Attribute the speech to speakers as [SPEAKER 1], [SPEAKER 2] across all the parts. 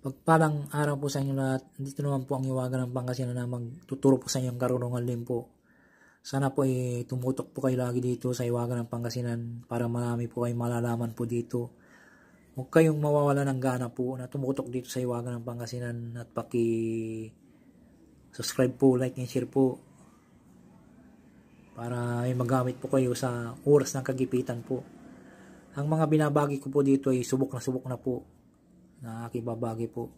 [SPEAKER 1] Pagpalang araw po sa inyo lahat. Dito naman po ang Iwagan ng Pangasinan na magtuturo po sa inyong karunungan din po. Sana po ay tumutok po kayo lagi dito sa Iwagan ng Pangasinan para marami po kayong malalaman po dito. Huwag kayong mawawala ng gana po na tumutok dito sa Iwagan ng Pangasinan at subscribe po, like and share po para may magamit po kayo sa oras ng kagipitan po. Ang mga binabagi ko po dito ay subok na po na aking babagi po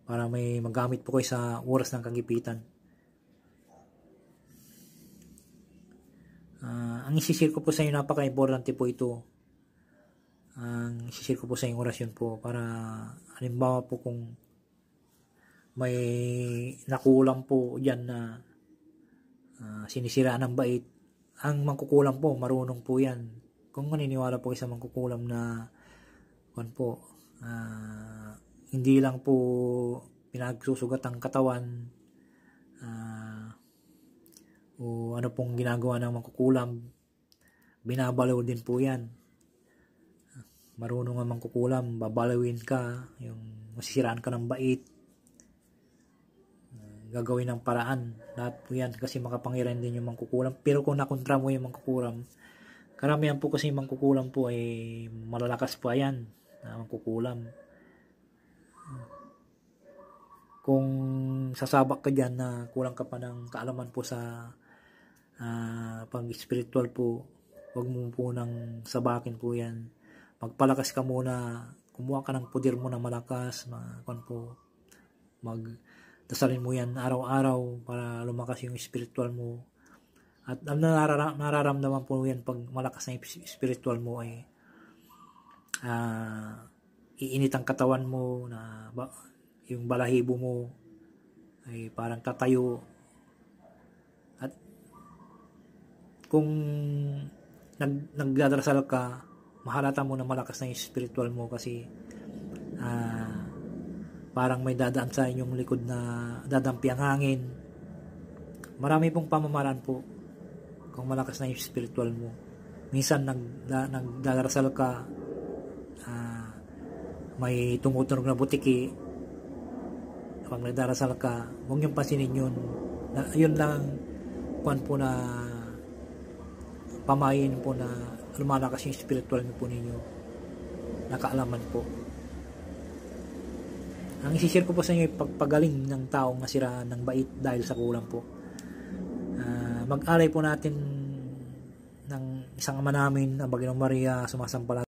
[SPEAKER 1] para may magamit po kayo sa oras ng kagipitan. Ang isishare ko po sa inyo, napaka-importante po ito. Ang isishare ko po sa inyong orasyon po para halimbawa po kung may nakulang po dyan na sinisiraan ng bait, ang mangkukulam po marunong po yan. Kung maniniwala po sa mangkukulam na hindi lang po pinagsusugat ang katawan o ano pong ginagawa ng mangkukulam, binabalaw din po yan. Marunong ang mangkukulam, babalawin ka, yung masisiraan ka ng bait, gagawin ng paraan. Lahat po yan kasi makapangyarihan din yung mangkukulam. Pero kung nakontra mo yung mangkukulam, karamihan po kasi mangkukulam po ay malalakas pa yan na mangkukulam. Kung sasabak ka dyan na kulang ka pa ng kaalaman po sa pang-spiritual po, huwag mo po nang sabakin po yan. Magpalakas ka muna, kumuha ka ng puder mo na malakas, magdasalin mo yan araw-araw para lumakas yung spiritual mo. At ang nararamdaman po yan pag malakas na yung spiritual mo ay iinit ang katawan mo, na yung balahibo mo ay parang tatayo. At kung nagdadarasal ka, mahalata mo na malakas na yung spiritual mo kasi parang may dadaan sa inyong likod na dadampi ang hangin. Marami pong pamamaraan po kung malakas na yung spiritual mo. Minsan nagdarasal ka, may tumutunog na butiki. Pag nagdarasal ka, huwag niyong pansinin yun. Yun lang na pamayin po na lumalakas yung spiritual po ninyo. Nakaalaman po. Ang isishare ko po sa inyo ay pagpagaling ng taong nasiraan ng bait dahil sa kulang po. Mag-alay po natin ng isang ama namin, ang Baginoong Maria, sumasampalataya